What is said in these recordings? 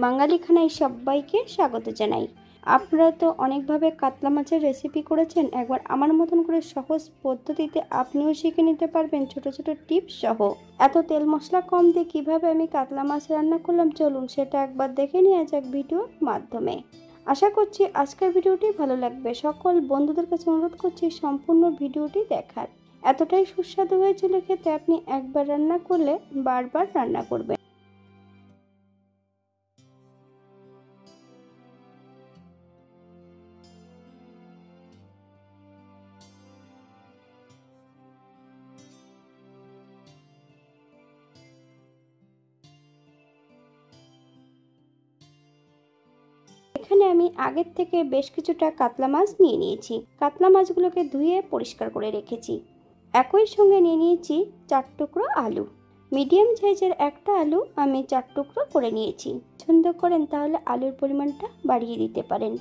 বাঙালি খানায় সবাইকে স্বাগত জানাই। আপনারা তো অনেকভাবে কাতলা মাছের রেসিপি করেছেন, একবার আমার মতন করে সহজ পদ্ধতিতে আপনিও শিখে নিতে পারবেন ছোট ছোট টিপস সহ। এত তেল মশলা কম দিয়ে কিভাবে আমি কাতলা মাছ রান্না করলাম, চলুন সেটা একবার দেখে নেওয়া যাক ভিডিওর মাধ্যমে। আশা করছি আজকের ভিডিওটি ভালো লাগবে। সকল বন্ধুদের কাছে অনুরোধ করছি সম্পূর্ণ ভিডিওটি দেখার। এতটাই সুস্বাদু হয়েছিল খেতে, আপনি একবার রান্না করলে বারবার রান্না করবেন। এখানে আমি আগের থেকে বেশ কিছুটা কাতলা মাছ নিয়ে নিয়েছি। কাতলা মাছগুলোকে ধুয়ে পরিষ্কার করে রেখেছি। একই সঙ্গে নিয়ে নিয়েছি 4 টুকরো আলু। মিডিয়াম সাইজের একটা আলু আমি 4 টুকরো করে নিয়েছি। পছন্দ করেন তাহলে আলুর পরিমাণটা বাড়িয়ে দিতে পারেন।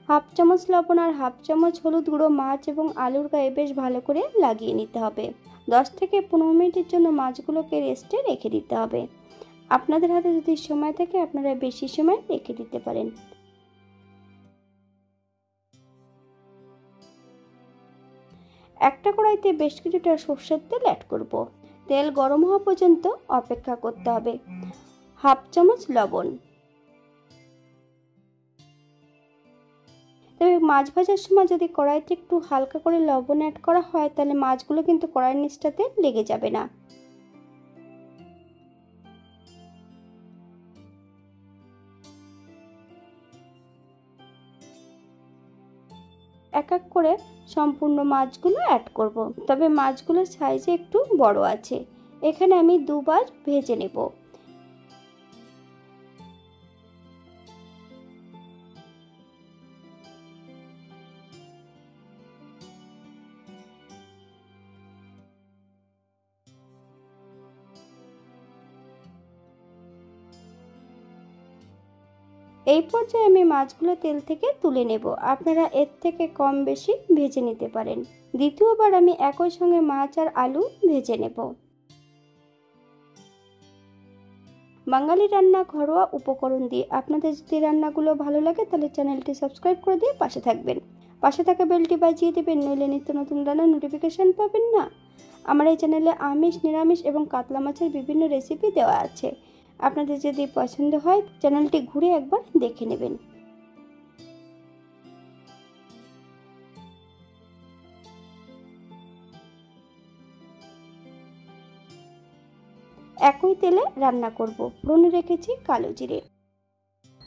হাফ চামচ লবণ আর হাফ চামচ হলুদ গুঁড়ো মাছ এবং আলুর গায়ে বেশ ভালো করে লাগিয়ে নিতে হবে। 10 থেকে 15 মিনিটের জন্য মাছগুলোকে রেস্টে রেখে দিতে হবে। আপনাদের হাতে যদি সময় থাকে আপনারা বেশি সময় রেখে দিতে পারেন। একটা কড়াইতে বেশ কিছুটা সরষের তেল অ্যাড করব। তেল গরম হওয়া পর্যন্ত অপেক্ষা করতে হবে। হাফ চামচ লবণ। তবে মাছ ভাজার সময় যদি কড়াইতে একটু হালকা করে লবণ অ্যাড করা হয় তাহলে মাছগুলো কিন্তু কড়াইয়ের নিচটাতে লেগে যাবে না। এক এক করে সম্পূর্ণ মাছগুলো অ্যাড করব। তবে মাছগুলোর সাইজে একটু বড় আছে। এখানে আমি দুবার ভেজে নেব। এই পর্যায়ে আমি মাছগুলো তেল থেকে তুলে নেব। আপনারা এর থেকে কম বেশি ভেজে নিতে পারেন। দ্বিতীয়বার আমি একই সঙ্গে মাছ আর আলু ভেজে নেব। বাঙালি রান্না ঘরোয়া উপকরণ দিয়ে। আপনাদের যদি রান্নাগুলো ভালো লাগে তাহলে চ্যানেলটি সাবস্ক্রাইব করে দিয়ে পাশে থাকবেন। পাশে থাকা বেলটি বাজিয়ে দেবেন, নইলে নিত্য নতুন রান্নার নোটিফিকেশন পাবেন না। আমার এই চ্যানেলে আমিষ, নিরামিষ এবং কাতলা মাছের বিভিন্ন রেসিপি দেওয়া আছে। আপনাদের যদি পছন্দ হয় চ্যানেলটি ঘুরে একবার দেখে নেবেন। একই তেলে রান্না করব। ফোড়নে রেখেছি কালো জিরে।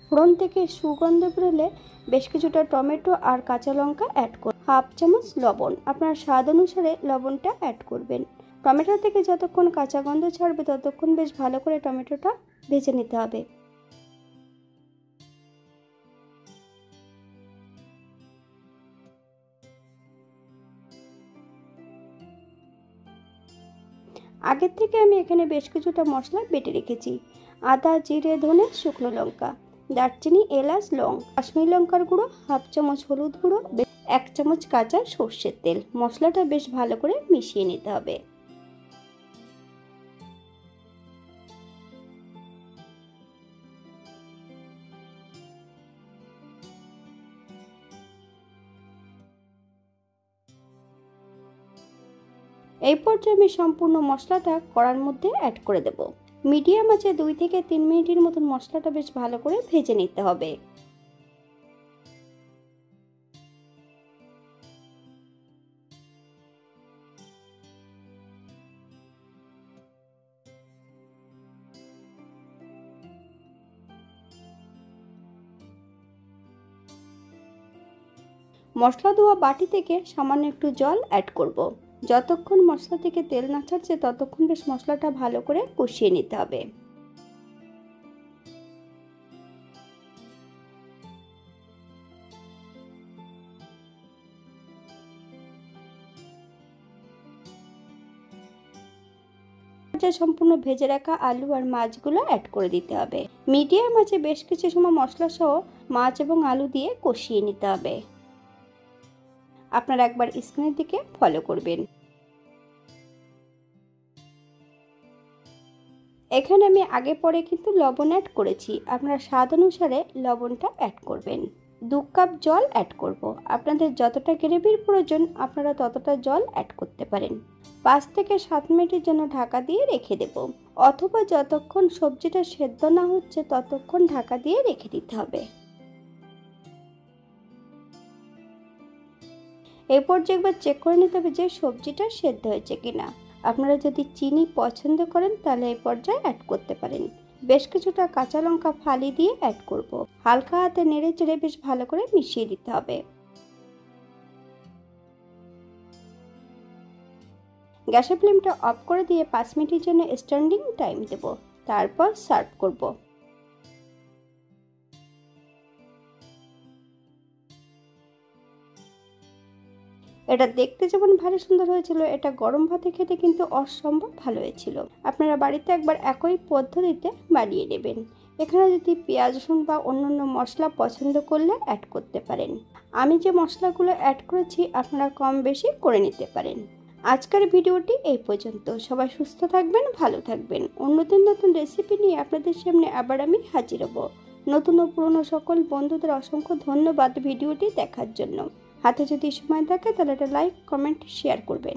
ফোড়ন থেকে সুগন্ধ বেরোলে বেশ কিছুটা টমেটো আর কাঁচা লঙ্কা অ্যাড করুন। হাফ চামচ লবণ। আপনার স্বাদ অনুসারে লবণটা অ্যাড করবেন। টমেটো থেকে যতক্ষণ কাঁচা গন্ধ ছাড়বে ততক্ষণ বেশ ভালো করে টমেটোটা ভেজে নিতে হবে। আগের থেকে আমি এখানে বেশ কিছুটা মশলা বেটে রেখেছি। আদা, জিরে, ধনে, শুকনো লঙ্কা, দারচিনি, এলাচ, লং, কাশ্মীরি লঙ্কার গুঁড়ো, হাফ চামচ হলুদ গুঁড়ো, 1 চামচ কাঁচা সর্ষের তেল। মশলাটা বেশ ভালো করে মিশিয়ে নিতে হবে। এই পর্যায়ে আমি সম্পূর্ণ মশলাটা কড়ার মধ্যে অ্যাড করে দেব। মিডিয়াম আঁচে 2 থেকে 3 মিনিটের মতন মশলাটা বেশ ভালো করে ভেজে নিতে হবে। মশলা ধোয়া বাটি থেকে সামান্য একটু জল অ্যাড করব। যতক্ষণ মশলা থেকে তেল না ছাড়ছে ততক্ষণ বেশ মশলাটা ভালো করে কষিয়ে নিতে হবে। সম্পূর্ণ ভেজে রাখা আলু আর মাছগুলো অ্যাড করে দিতে হবে। মিডিয়াম আঁচে বেশ কিছু সময় মশলা সহ মাছ এবং আলু দিয়ে কষিয়ে নিতে হবে। আপনারা একবার স্ক্রিনের দিকে ফলো করবেন। এখানে আমি আগে পরে কিন্তু লবণ অ্যাড করেছি, আপনারা স্বাদ অনুসারে লবণটা অ্যাড করবেন। 2 কাপ জল অ্যাড করব। আপনাদের যতটা গ্রেভির প্রয়োজন আপনারা ততটা জল অ্যাড করতে পারেন। 5 থেকে 7 মিনিটের জন্য ঢাকা দিয়ে রেখে দেব, অথবা যতক্ষণ সবজিটা সেদ্ধ না হচ্ছে ততক্ষণ ঢাকা দিয়ে রেখে দিতে হবে। এই পর্যায়ে একবার চেক করে নিতে হবে যে সবজিটা সেদ্ধ হয়েছে কিনা। আপনারা যদি চিনি পছন্দ করেন তাহলে এই পর্যায়ে অ্যাড করতে পারেন। বেশ কিছুটা কাঁচা লঙ্কা ফালি দিয়ে অ্যাড করব। হালকা হাতে নেড়ে চেড়ে বেশ ভালো করে মিশিয়ে দিতে হবে। গ্যাসের ফ্লেমটা অফ করে দিয়ে 5 মিনিটের জন্য স্ট্যান্ডিং টাইম দেব, তারপর সার্ভ করব। এটা দেখতে যেমন ভারী সুন্দর হয়েছিল, এটা গরম ভাতে খেতে কিন্তু অসম্ভব ভালো হয়েছিল। আপনারা বাড়িতে একবার একই পদ্ধতিতে বানিয়ে নেবেন। এখানে যদি পেঁয়াজ রসুন বা অন্যান্য মশলা পছন্দ করলে অ্যাড করতে পারেন। আমি যে মশলাগুলো অ্যাড করেছি আপনারা কম বেশি করে নিতে পারেন। আজকের ভিডিওটি এই পর্যন্ত। সবাই সুস্থ থাকবেন, ভালো থাকবেন। নতুন নতুন রেসিপি নিয়ে আপনাদের সামনে আবার আমি হাজির হব। নতুন ও পুরনো সকল বন্ধুদের অসংখ্য ধন্যবাদ ভিডিওটি দেখার জন্য। হাতে যদি সময় থাকে তাহলে একটা লাইক, কমেন্ট, শেয়ার করবেন।